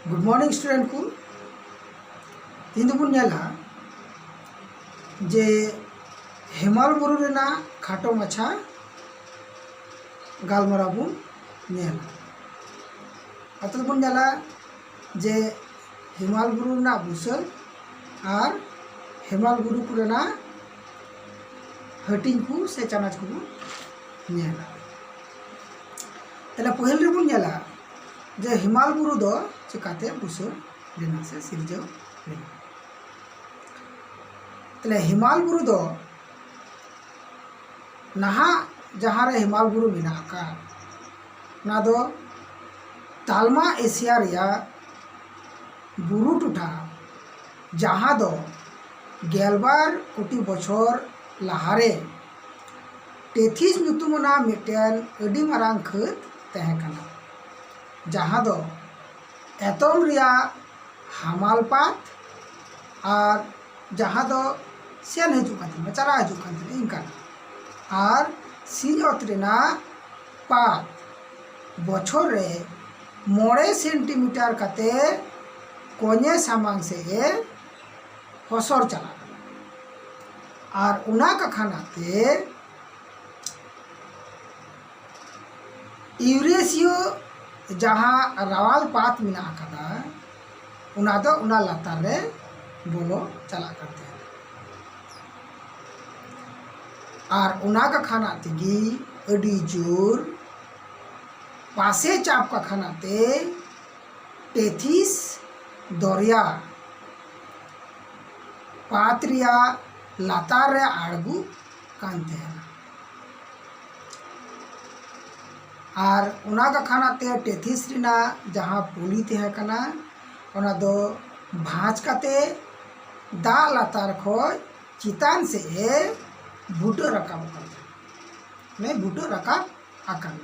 good morning student को तीन बन जे हेमाल बुरु रेना खाटो माछा गालमारा बन अत बन जे हेमाल बुरु रेना बुसल और हेमाल बुरु को रेना हटिंग को से चानाच को तले पहल रे बन जे हेमाल बुरु दो चिकाते बुसल लेना से सिरजो लेना तले हेमाल बुरु दो नहा जहाँ रे हेमाल बुरु मेना का ना दो तालमा एशिया रिया बुरु टुठा जहाँ दो गेलबार कोटी बछर लहारे टेथिस नुतुमना मिटेन अडी मारांग खत तहेकना जहाँ दो एतम रिया हामालपात और जहाँ दो सेन हजुकान चला हजुकान इनका और सिजत रेना पात बछर रे 9 सेंटीमीटर कते कोने सामांग से ए हसर चला और उना का खानाते यूरेशियो जहाँ रावाल पात मिना कदा उना दो उना लातार रे बोलो चला करते हैं और उना का खाना तेगी अडी जोर पासे चाप का खाना ते टेथिस दरिया पात्रिया लातार रे आड़गू कानते हैं और उना का खाना ते टेथिस रिना जहाँ पुली ते कना उना दो भाज काते दा लातार खोज चितान से भूटो रकाब करते नहीं भूटो रकाब आकान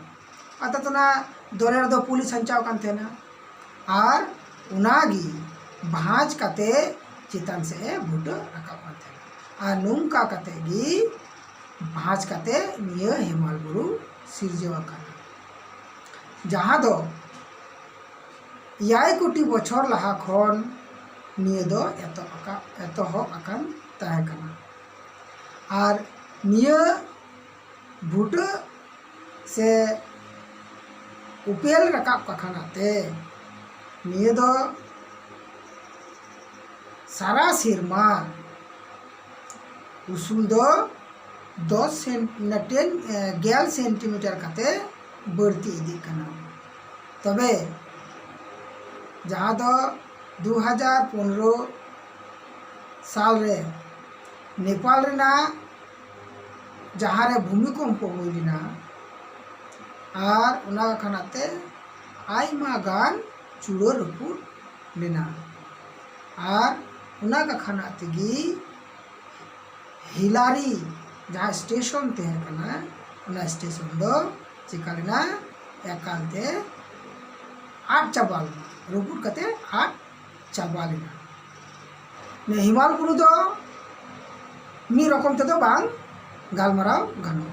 अत तो ना दोरे दो पुलिस संचाव कानते ना और उनागी भाज काते चितान से भूटो रकाब करते और नुंका काते गी भाज काते निये हेमाल बुरु सिरजेवा काना जहाँ दो 8 कोटी बछर लहा खन निये दो एतहब आकान ताहे कना और निये भूटो से उपेल रकाब का खानाते निये दो सारा सिरमा उसूल दो 10 सेंटीमीटर काते बढ़ती इदी कना तबे जहाँ दो 2015 साल रे नेपाल रेना जहाँ रे भूमिकम्प हुईना और उना खानाते आयमा गान चूड़ो रपुट लेना और उना का खाना तेगी हिलारी जहाँ स्टेशन ते कना उना स्टेशन दो चिका लेना एकालते 8 चाबाल रपुट कते 8 चाबा लेना ने हिमाल बुरु दो मी रकम ते दो बांग गालमाराव गानो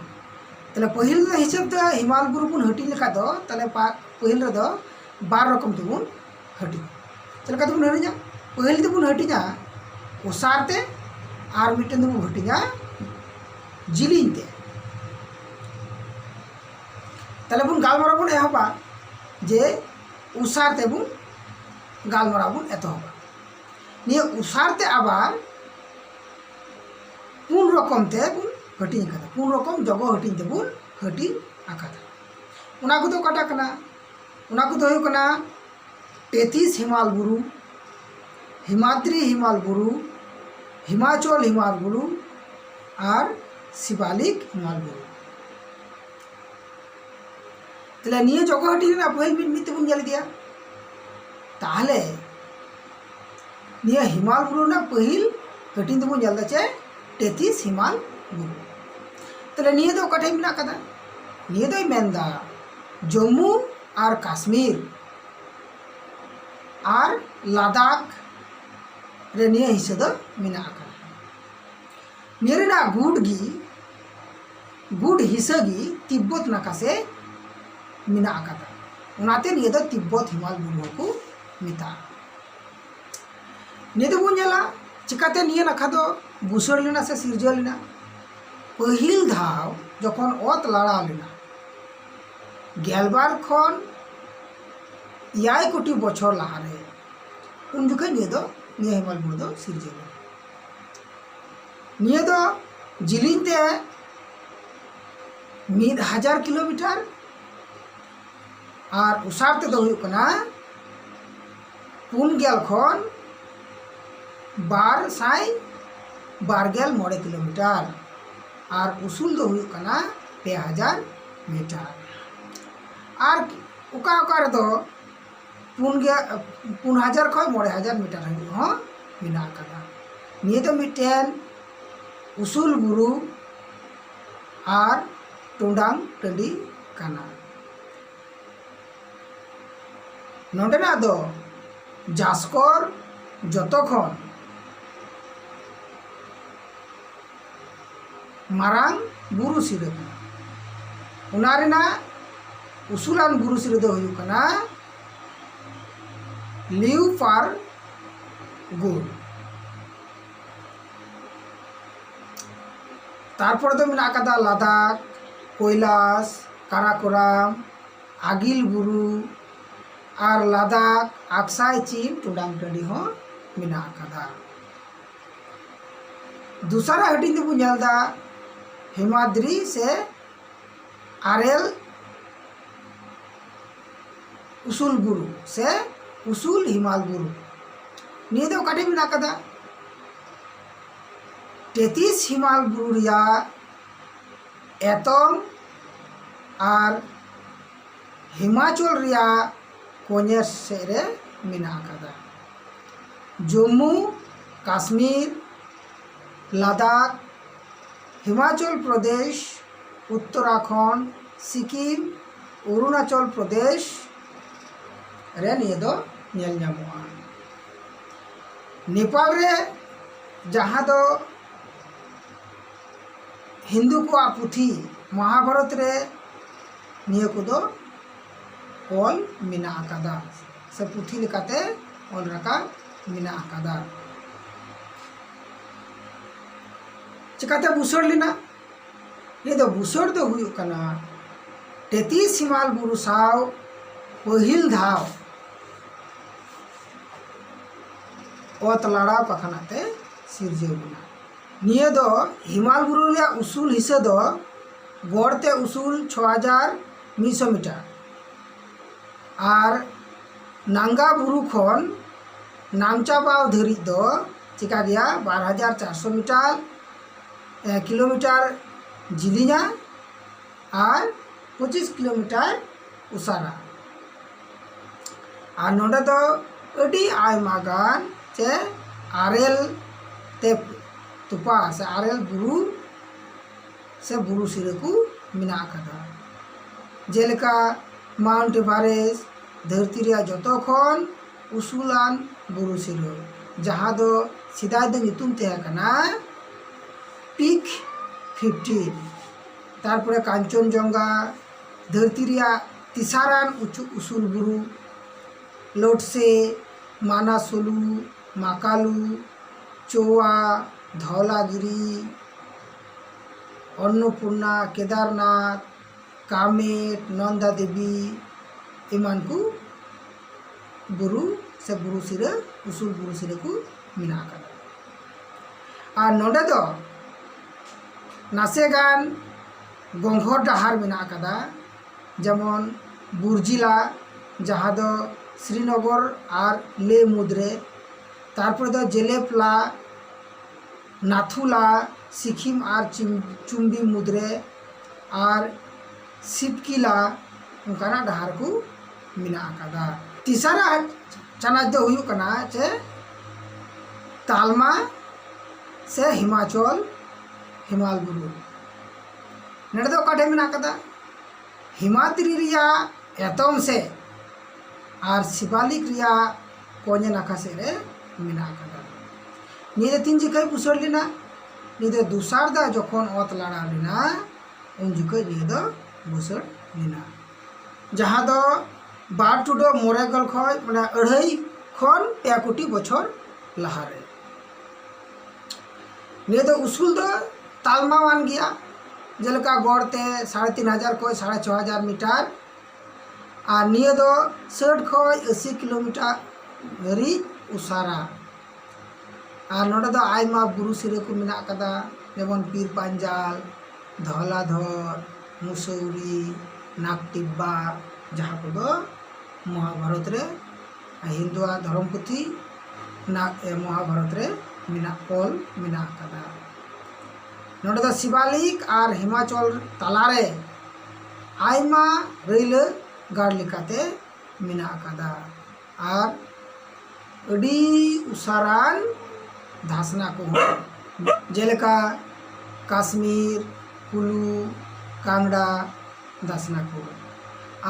तले पहिल हिसाब ते हिमाल बुरु बुन हटी लेखा दो तले पहिल रे दो 12 रकम ते बुन हटी चलका ते बुन हटिजा पहिल ते बुन हटिजा ओसारते आर मिटन ते बुन हटिजा जिलिन ते तले बुन गालमाराव बुन एहबा जे उसारते बुन गालमाराव बुन एतहबा निये उसारते आबार पुन रकम ते बुन हटिंग कदा पुन रकम जगह हटिंग ते बुन हटिंग आकादा उना को तो काटा कना उना को तो कना टेथिस हिमाल बुरु हिमाद्री हिमाल बुरु हिमाचल हिमाल बुरु और शिवालिक हिमाल बुरु तले निये जगह हटिंग ना पहल मिते बुन जल दिया ताहले निये हिमाल बुरु ना पहल हटिंग ते बुन जल चे टेथिस हिमाल बुरु तले निये दो कठे मिना कदा निये दो मेंदा जम्मू और काश्मीर और लद्दाख रे निये हिस्से दो मिना कदा निये ना गुड हिस्से गी तिब्बत नाका से मिना कदा उनाते निये दो तिब्बत हिमाल बुरु को मेता निये दो बुझेला चिकाते निये नाखा दो बुसड़ लेना से सिरजल लेना पहिल धाव जखन ओत लाड़ा लेना गेलबार खन 8 कोटी बछर लहारे उन जुखे निये हिमाल बुरु दो सिरजल निये दो जिलिंग ते 1000 किलोमीटर और उसार ते दो हुयुक कना 4 खन 226 किलोमीटर और उसूल दो हुयुक कना 2000 मीटर और उका उका रे दो 4000 खन 5000 मीटर हो मिना कदा निये दो मिटेन उसूल बुरु और टुंडांग टंडी काना नोंडेना दो जास्कर जतो खन मारांग बुरु सिरे काना उना रेना उसूलान बुरु सिरे दो हुयुक काना लिउपार गुर तारपर दो मेना कदा लादाख कैलाश काराकोराम आगिल बुरु और लादाख आक्साई चीन टुंडांग टंडी हो मेना कदा दूसरा हटिंग दो बुझलदा हिमाद्री से आरेल उसूल बुरु से उसूल हिमाल बुरु निये दो काटे मेना कदा 33 हिमाल बुरु रिया एतम और हिमाचल रिया कोनेर सेरे मेना कदा जम्मू काश्मीर लादाख हिमाचल प्रदेश उत्तराखंड सिक्किम अरुणाचल प्रदेश रे निये दो नेल ᱧᱟᱢᱚᱜᱼᱟ नेपाल रे जहाँ दो हिंदू को पुथी महाभारत रे निये को दो ऑल मेना कदा से पुथी लेकाते ऑल रका मेना कदा चिकाते बुसड़ लेना ये दो बुसड़ दो हुयुक कना 33 हिमाल बुरु साव पहिल धाव ओत लाड़ा पखनाते सिरजेवना निये दो हिमाल बुरु रे उसूल हिस्से दो गड़ते उसूल 6100 मीटर और नांगा बुरु खन नामचा पाव धरी दो चिका गया 12400 मीटर किलोमीटर जिलिंगा और 25 किलोमीटर उसारा और नोडे दो अडी आयमा गान चे आरेल ते तुपा से आरेल बुरु से बुरु सिरे को मेना कदा जेलेका माउंट एवरेस्ट धरती रिया जतो खन उसूलान बुरु सिरे जहाँ दो सिदाय दो नितुम ते कना पीक 15 तारपरे कांचनजंगा धरती रिया तिसारान उसूल बुरु लोटसे मानासुलु माकालु चोआ धौलागिरी अन्नपूर्णा केदारनाथ कामेट नंदा देवी इमान को बुरु से बुरु सिरे उसूल बुरु सिरे को मेना कदा और नोडे दो नासेगान गंघर डाहार मेना कदा जेमन बुर्जिला जहाँ दो श्रीनगर और ले मुद्रे तारपर दो जेलेपला नाथुला सिक्किम और चुम्बी मुद्रे और सिपकिला उनकाना डाहार को मेना कदा तीसरा चना दो हुयुक कना चे तालमा से हिमाचल हिमाल बुरु नेडे दो काटे मेना कदा हिमाद्री रिया एतम से और शिवालिक रिया कोने नाका से रे मेना कदा निये तीन जिकाय बुसड़ लेना निये दुसार दा जखन ओत लाड़ा लेना उन जिकाय निये दो बुसड़ लेना जहाँ दो 2.9 खय माने 2.5 खन 2 कोटी बछर लाहारे निये दो उसूल दो तालमावान गया जेलका गड़ते 3,500 खय 6,500 मीटर और निये दो 60 खय 80 किलोमीटर धरी उसारा और नोडे दो आयमा बुरु सिरे को मिना कदा जेमन पीर पांजाल धौलाधर मुसौरी नागटिब्बा जहाँ को दो महाभारत रे हिंदुआ धर्म पुथी महाभारत रे मिना ऑल मिना कदा नोडे दो शिवालिक और हिमाचल तलारे आयमा रेल गाड़ लेकाते मिना कदा और अडी उसारान धासना को जेलेका काश्मीर कुलू कांगड़ा धासना को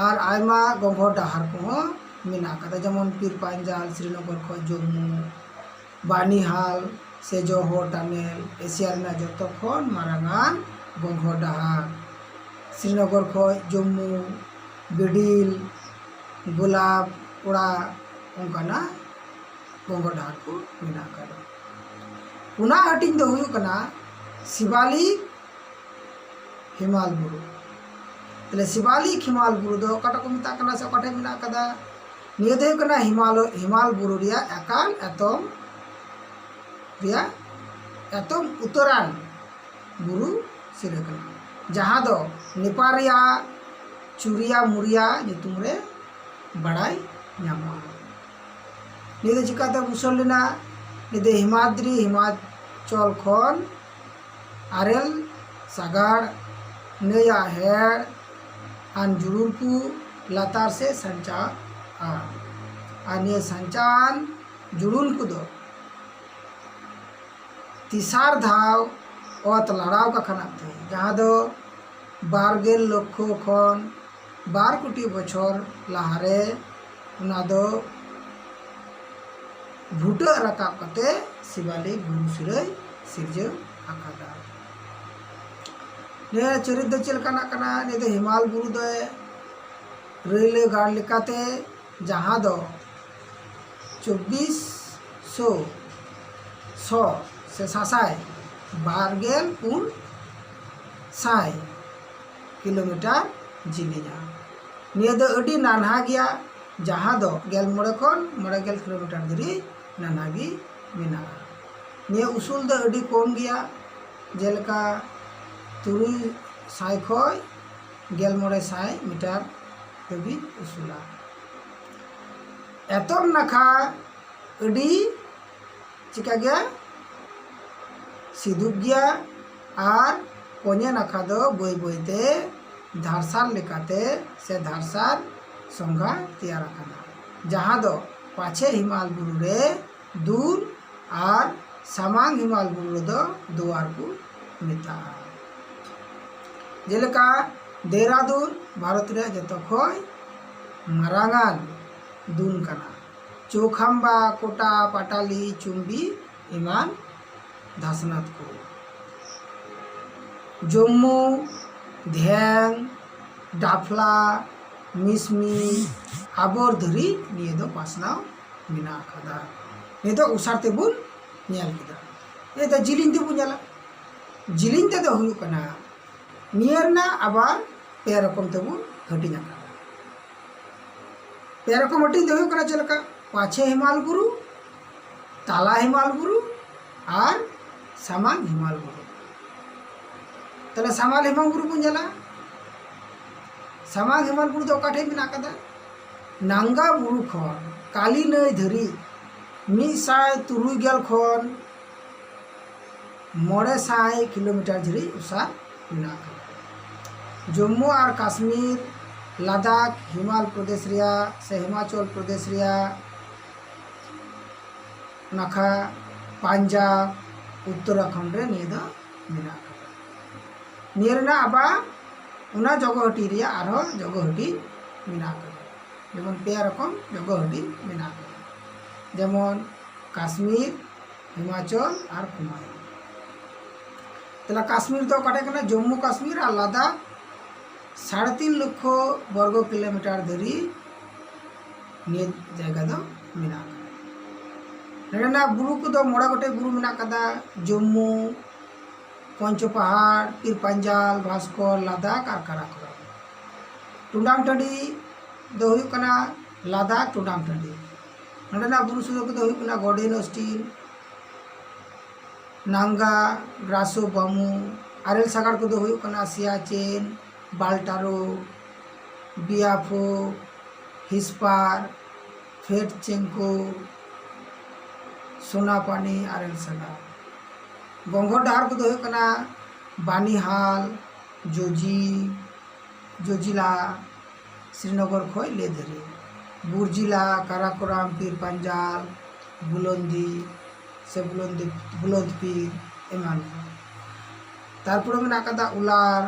और आयमा गंगो डाहार को मिना कदा जेमन पीर पांजाल श्रीनगर खो जम्मू बानीहाल से जोहो टानेल एशिया रेना जतो खन मारांगान गंगो डाहार श्रीनगर खो जम्मू बिडिल गुलाब उड़ा उनकाना गंगो डाहार को मिना कदा पुना हटिंग दो हुयु कना शिवालिक हिमाल बुरु तले शिवालिक हिमाल बुरु दो कटा को मिता कना से कटे मिना कदा निये दो कना हिमाल बुरु रिया एकाल एतम उत्तरान बुरु सिरे कना जहाँ दो नेपाल रिया चुरिया मुरिया नितुम रे बड़ाई ᱧᱟᱢᱚᱜᱼᱟ निये दो चिकाते बुसल लेना निये दो हिमाद्री हिमाचल खन आरेल सागाड़ नया हेड़ आन जुरुरपू लातार से संचा संचान जुड़ुन को दो तीसार धाव ओत लड़ाव का खनाब थे जहाँ दो 12 लक्ष खन 12 कोटी बछर लाहारे उना दो भूटा रकाब कते शिवालिक बुरु सिरे सिरजे आकादा ने चरित दो चलकाना कना ने दो हिमाल बुरु दो रेल गाड़ लेकाते जहाँ दो 2400 से सासाय 12 साय किलोमीटर जिलिया निये दो अडी नानहा गया जहाँ दो 11 खन 9 किलोमीटर धरी नानागी मिना निये उसूल दो अडी कम गया जेलका 300 खय 1100 मीटर दबी उसूला एतम नाखा अडी चिका गया सिदुब गया और कोने नाखा दो बई बईते धारसार लेकाते से धारसार संघा तैयार करना जहाँ दो पाछे हिमाल बुरु रे दूर और सामांग हिमाल बुरु दो दुआर को मिता जेलका देहरादून भारत रे जतो खय मारांगान दून कना चौखाम्बा कोटा पाटाली चुम्बी इमान धासनाथ को जम्मू ध्यान डाफला मिसमी आबर धरी निये दो पासनाव मिना खादा निये दो उसारते बुन नेल किदा ये दो जिलिंग ते बुन जाला जिलिंग ते दो हुयु कना नियरना आबार पे रकम ते बुन हटिना पे रकम हटिंग दो हुयु कना चलका पाछे हिमाल बुरु ताला हिमाल बुरु और सामांग हिमाल बुरु तले सामाल हिमाल बुरु बुन जाला सामांग हिमाल बुरु दो काठे मिना कदा नांगा बुरु खन काली नई धरी 170 खन 900 किलोमीटर धरी उसार मिना कदा जम्मू और काश्मीर लद्दाख हिमाल प्रदेश रिया से हिमाचल प्रदेश रिया नाखा पंजाब उत्तराखंड रे निये दो मिना कदा नियरना आबा उना जगहटी रिया आरो जगहटी मिना कदा जेमन पे रकम जगहटी मिना कदा जेमन काश्मीर हिमाचल और कुमाऊं तला काश्मीर दो काटे कना जम्मू काश्मीर और लद्दाख 3.5 लाख वर्ग किलोमीटर धरी निये जायगा दो मेना नडेना बुरु को दो मोड़ा गोटे बुरु मेना कदा जम्मू पंचो पहाड़ पीर पंजाल भास्कर लद्दाख और काराकोरम टुंडांग टंडी दो हुयु कना लद्दाख टुंडांग टंडी नडेना बुरु सुदो को दो हुयु कना गॉर्डन ऑस्टिन नांगा ग्रासो बामू आरेल सागार को दो हुयु कना सियाचेन बाल्टारो बियाफो हिस्पार फेटचेंको सोनापानी आरेल सागार गंगोर डाहार को दो हुयु कना बानीहाल जोजी जोजिला श्रीनगर खोय लेधरी बुर्जिला काराकोरम पीर पंजाल बुलंदी से बुलंद पीर एमान तारपरे मेना कदा उलार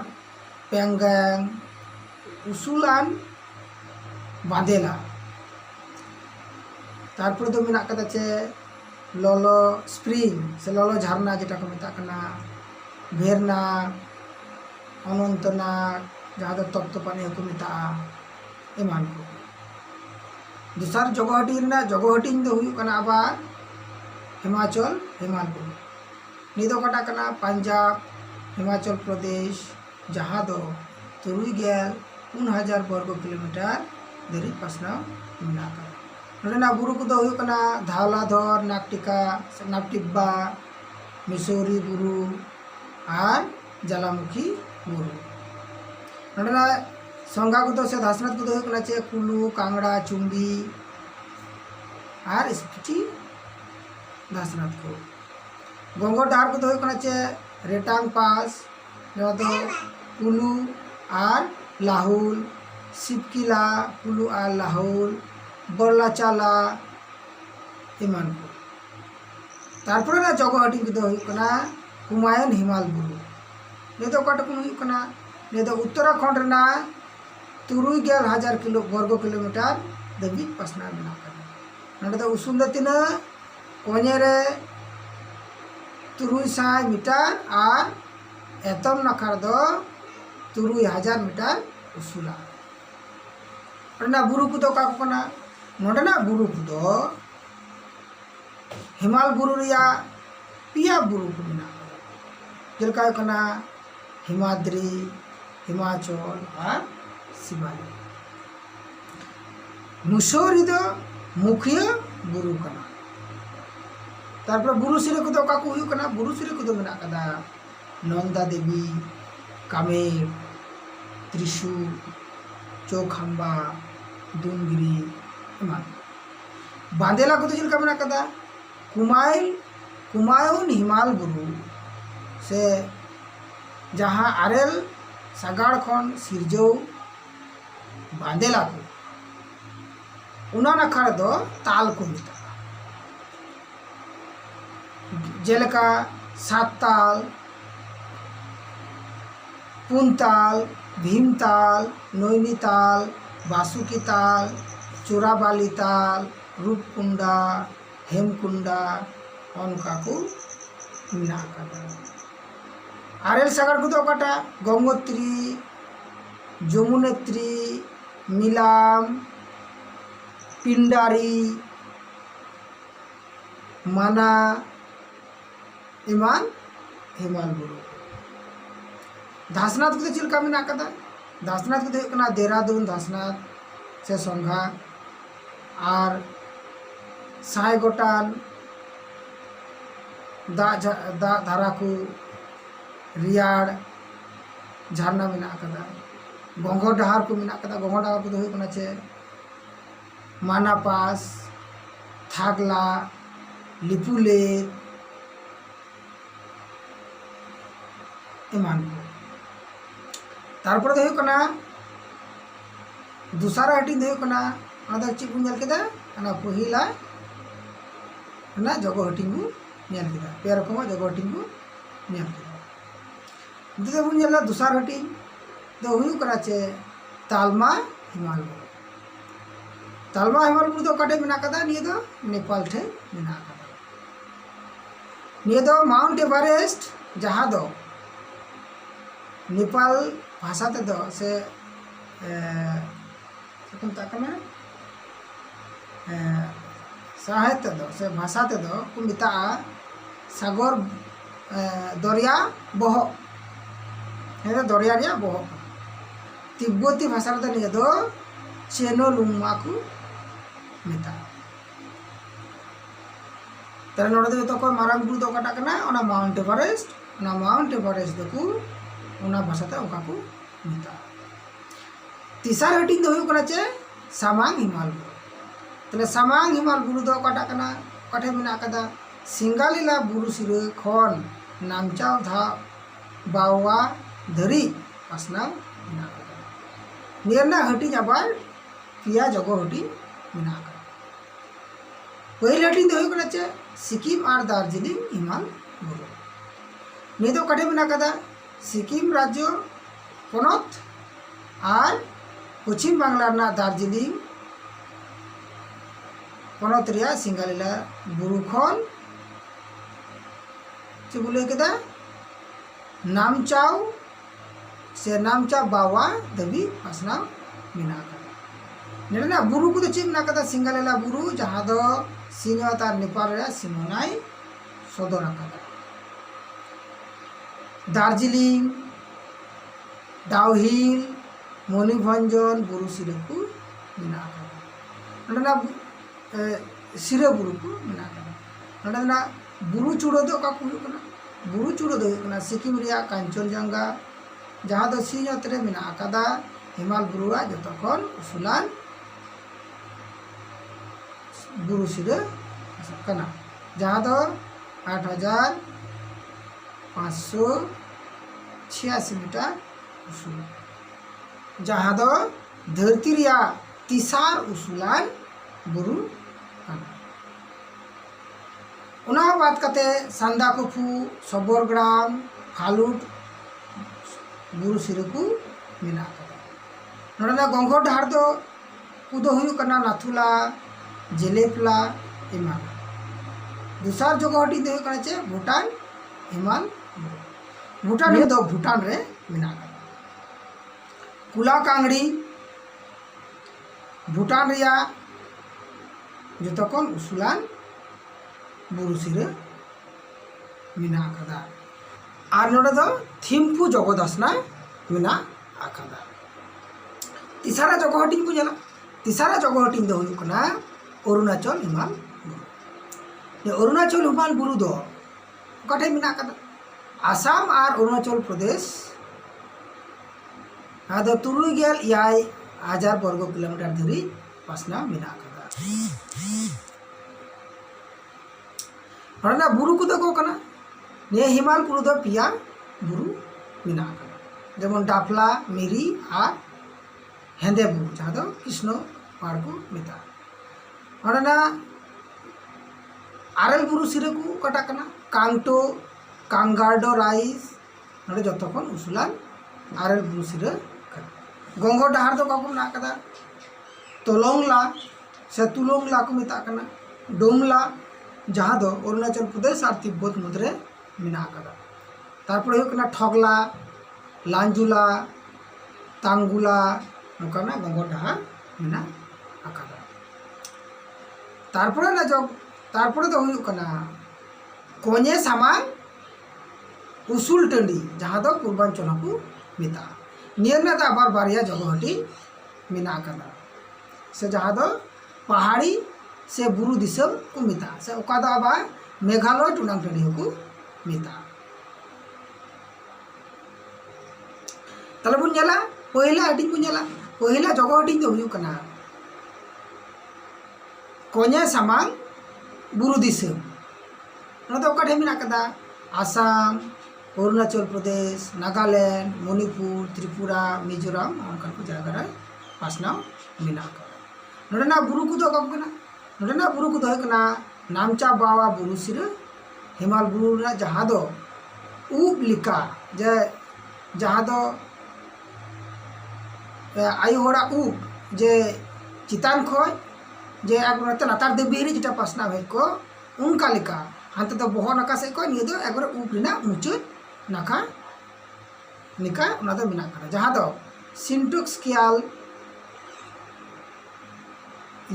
पेंगेंग उसूलान बांदेला तारपरे दो मेना कदा चे ललो स्प्रिंग से ललो झरना जेटा को मेता कना भेरना अनंतनाग जहाँ दो तप्तपानी को मेता एमान को दूसर जगहटी दो हुयु कना आबार हिमाचल हिमालपुर निदो कटा कना पंजाब हिमाचल प्रदेश जहाँ दो 3,000 वर्ग किलोमीटर दरी पासना मेना नडेना बुरु को दो हुयु कना धावलाधर नाकटिका नाकटिब्बा मिसौरी बुरु और जलामुखी बुरु नडेना संगा को दो से धासनाथ को दो हुयु कना चे कुलू कांगड़ा चुम्बी और स्पीति धासनाथ को गंगोर डाहार को दो हुयु कना चे रेटांग पास जहाँ दो कुलू और लाहुल सिपकिला कुलू और लाहुल बरलाचाला एमान को तारपरे ना जगहटी को दो हुयु कना कुमायून हिमाल बुरु ने दो कटकुन हुयु कना ने दो उत्तराखंड रेना 3,000 वर्ग किलोमीटर दबी पासना मेना कना नडे दो उसूल दो तना कोनेरे 300 मीटर और एतम नखार दो 3,000 मीटर उसूला नडेना बुरु को दो काको कना नडेना बुरु को दो हिमाल बुरु रिया पिया बुरु को मेना जेलका कना हिमाद्री हिमाचल और शिवालिक मुसौरी दो मुखिया बुरु कना तारपर बुरु सिरे को दो काको हुयु कना बुरु सिरे को दो मेना कदा नंदा देवी कामेर त्रिशूल चौखंबा दुनगिरी एमान बांदेला को दो जेलका मेना कदा कुमायून हिमाल बुरु से जहाँ आरेल सागाड़ खन सिरजौ बांदेला को उना नखार दो ताल को मेता जेलका 7 ताल पुनताल भीमताल नैनीताल बासुकी ताल चोराबाली ताल रूपकुंडा हेमकुंडा अनका को मेना कदा आरेल सागार को दो कटा गंगोत्री जमुनेत्री मिलाम पिंडारी माना इमान हिमाल बुरु धासनाथ को चिलका मेना कदा धासनाथ को कना देहरादून धासनाथ से संघा और 100 गोटान दा धारा को रियाड़ झरना मेना कदा गंगोर डाहार को मेना कदा गंगोर डाहार को दो चे माना पास थागला लिपुले एमान को तारपर दो कना दूसरा हटी दो कना अना ची को केदा अना पहिला ना जगह हटिंग को नेल केदा पे रकम जगह हटिंग को नेल केदा दे बुन नेला दूसरा हटिंग दो हुयु कना चे तालमा हिमाल बुरु दो कटे मेना कदा निये दो नेपाल ठे मेना कदा निये दो माउंट एवरेस्ट जहाँ दो नेपाल भाषा ते दो से साहित्य दो से भाषा ते दो को मिता सागर दरिया बहक हे दरिया रिया बहक तिब्बती भाषा रे निये दो चेनोलुंगमा को मिता तरे नोडे दो तो को मारंग बुरु दो काटा कना ओना माउंट एवरेस्ट दो को ओना भाषा ते ओका को मिता तीसरा हटिंग दो हुई कना चे सामांग हिमाल बुरु तले सामांग हिमाल बुरु दो काटा कना काठे मिना कदा सिंगालीला बुरु सिरे खन नामचाव धा बावा धरी पासना मिना कदा नियरना हटिंग आबार पिया जगो हटिंग मिना कदा पहिल हटिंग दो हुई कना चे सिक्किम और दार्जिलिंग हिमाल बुरु नि दो काठे मिना कदा सिक्किम राज्य पनत और पश्चिम बांग्ला दार्जिलिंग पनत रिया सिंगालीला बुरु खन चे बोले केदा नामचाव से नामचाव बावा दबी पासना मिना कदा नेना बुरु को चे मिना कदा सिंगालीला बुरु जहां दो सीमात और नेपाल रे सीमानाय सदर कदा दार्जिलिंग डाउहिल मणिभंजन बुरु सिरे को मिना कदा नडना सिरे बुरु को मिना कदा नडना बुरु चूड़ो दो का हुई कना बुरु चूड़ो दो कना सिक्किम रिया कांचनजंगा जहां दो सीमात रे मिना कदा हिमाल बुरुआ जतो खन उसूलान बुरु सिरे कना जहां दो 8,586 मीटर उसूल जहां दो धरती रिया तिसार उसूलान बुरु कना उना बात कते सांदाकफु सबरग्राम फालुट बुरु सिरे को मिना कदा नोडना गंगोर डाहर दो कुदो हुई कना नाथुला जेलेपला हिमाल दूसर जगह हटी दो कना चे भूटान हिमाल भूटान दो भूटान रे मिना कुला कांगड़ी भूटान रिया जतकन उसूलान बुरु सिरे मिना कदा और नोडे दो थिम्फु जगदासना मिना आकदा तीसरा जगह हटिंग को जला तीसरा जगह हटिंग दो हुई कना अरुणाचल हिमाल बुरु ये अरुणाचल हिमाल बुरु दो कठे मिना कदा आसाम और अरुणाचल प्रदेश आदो 3,000 वर्ग किलोमीटर धरी पासना मिना कदा बुरु को दो कना ने हिमाल बुरु दो पिया बुरु मिना कदा जेमन डाफला मिरी और हेंदे बुरु जहां दो कृष्ण पहाड़ को मिता नोडना आरेल बुरु सिरे को कटा कना कांगटो कांगार्डो राइस नोडे जतखन उसूलान आरेल बुरु सिरे गंगो डाहर दो काको मिना कदा तोलोंगला से तुलोंगला को मिता कना डोमला जहां दो अरुणाचल प्रदेश और तिब्बत मध्य मिना कदा तारपर हुई कना ठगला लांजुला तांगुला नोकाना गंगो डाहर मिना आकादा तारपरे ना जो तारपरे दो हुई कना कोने सामान उसूल टंडी जहां दो पूर्वांचल को मिता नियरना दा आबार बारिया जगह हटी मिना कदा से जहां दो पहाड़ी से बुरु दिसम को मिता से ओका दो आबार मेघालय टुनांग टंडी को मिता तले बुन जला पहिला हटिंग बुन जला पहिला जगह हटिंग दो हुई कना कोने सामान बुरु दिसम ना तो ओका मिना कदा आसाम अरुणाचल प्रदेश नागालैंड मणिपुर त्रिपुरा मिजोराम उनकान को जगह रे पासना मिना कदा नोडना बुरु को दो कना नोडना बुरु को दो कना नामचा बावा बुरु सिरे हिमाल बुरु ना जहां दो ऊब लिका जे जहां दो आयु होड़ा ऊब जे चितान खोय जे अगरते लातार देबीरी जेटा पासना भाई को उनका लिका हांते तो बहो नाका से को निये दो एगरे ऊब रिना मुचुद नाका निका उना दो मिना कदा जहां दो सिंटुक्स कियाल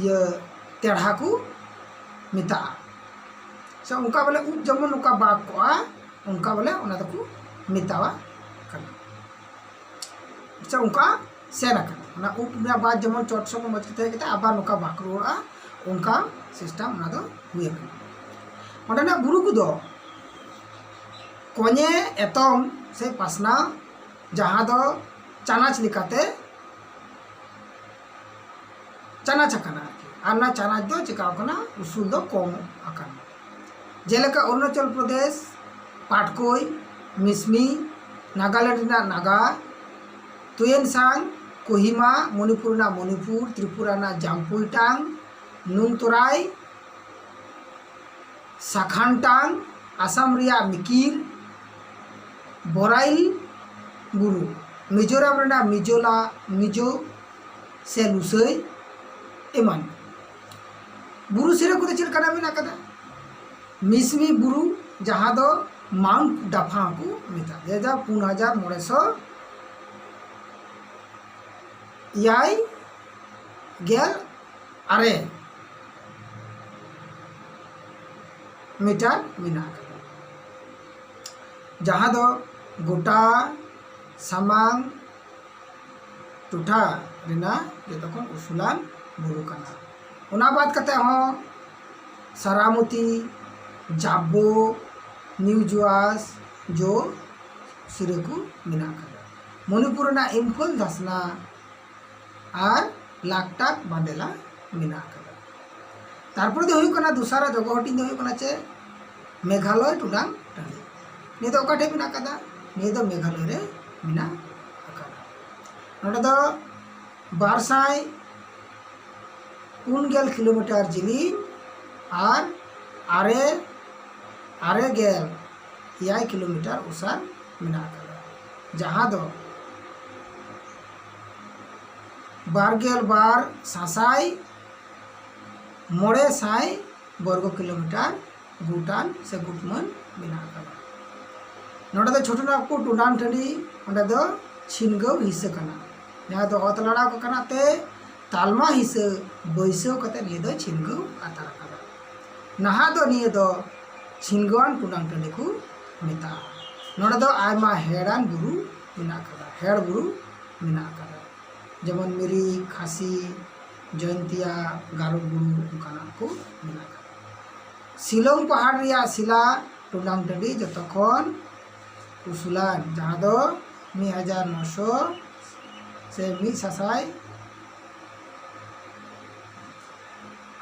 ये तेढ़ा को मिता से उनका बोले उप जमन उनका बाग को उनका बोले उना तो को मितावा करना से उनका सेना करना ना उप ना बाग जमन चोट सब मत करते kita आबा नुका बाग रोड़ा उनका सिस्टम ना तो हुए करना ना बुरु को दो कोने एतम से पासना जहाँ दो चानाच लिखाते चानाच अकाना आना चानाच दो चिका अकाना उसूल दो कम अकाना जेलेका अरुणाचल प्रदेश पाटकोई मिसमी नागालैंड ना नागा तुयेनसांग कोहिमा मणिपुर ना मणिपुर त्रिपुरा ना जामपुईटांग नुंगतोराई साखानटांग आसाम रिया मिकिर बोराइल बुरु मिजोराम रेना मिजोला मिजो से लुसई एमान बुरु सिरे को चिलकाना मेना कदा मिसमी बुरु जहाँ दो माउंट डाफा को मिता जेजा 4900 याई गेल अरे मीटर मिना जहाँ दो गोटा सामांग टूठा रेना जतखन उसूलान बुरु कना उना बात कते हो सरामुती जाबो न्यूजुआस जो सिरे को मिना कदा मणिपुर ना इम्फल धसना और लाकटाक बांडेला मिना कदा तारपर दो हुई कना दूसरा जगह हटी दो हुई कना चे मेघालय टुडांग टांडी नि दो ओकाठे मिना कदा नि दो मेघालय रे मिना कदा नोडे दो 249 किलोमीटर जिली और आरे गेल 6 किलोमीटर उसार मिना कदा जहाँ दो 12 सासाई 900 वर्ग किलोमीटर भूटान से गुटमन मिना कदा नोडे दो छोटनागपुर टुडान टंडी ओंडे दो छिनगौ हिस्सा कना जहाँ दो अतलाड़ा को कना ते तालमा हिस्सा बैसो कते निये दो छिनगौ आतार कदा नहा दो निये दो छिनगौन टुडान टंडी को मिता नोडे दो आयमा हेड़ान बुरु मिना कदा हेड़ बुरु मिना कदा जेमन मिरी खासी जयंतिया गारो बुरु उनकाना को मिना कदा शिलोंग पहाड़ रिया शिला टुडांग टंडी जतखन उसूलान जहाँ दो 1900 से 1,000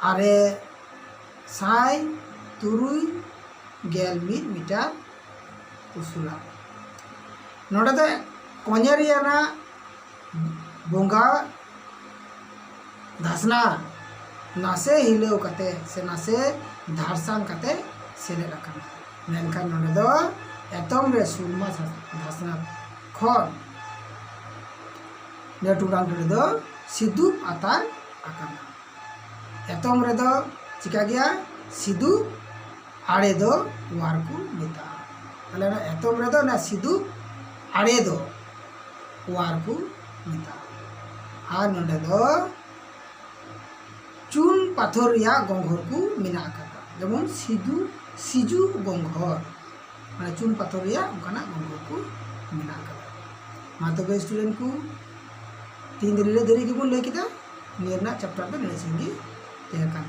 आरे साई तुरुई गेल मिद मीटर उसूला नोडे दो कोन्यारियाना बोंगा धसना नासे हिलेव कते से नासे धारसान कते सेले रखना मेनखान नोडे दो एतम रे सुरमा धसना खन ने टुडांग टुडे दो सिदु आतार आकाना एतम रे दो चिका गया सिदु आड़े दो वार को मिता तले ना एतम रे दो ना सिदु आड़े दो वार को मिता आर नोडे दो चुन पाथर या गंघर को मिना कदा जेमन सिजु गंघर माने चुन पाथर या उनकाना गंघर को मिना कदा मा तबे स्टूडेंट को 3 दिन रे देरी के बोल ले किदा नियरना चैप्टर पे नसेंगी तैयार कर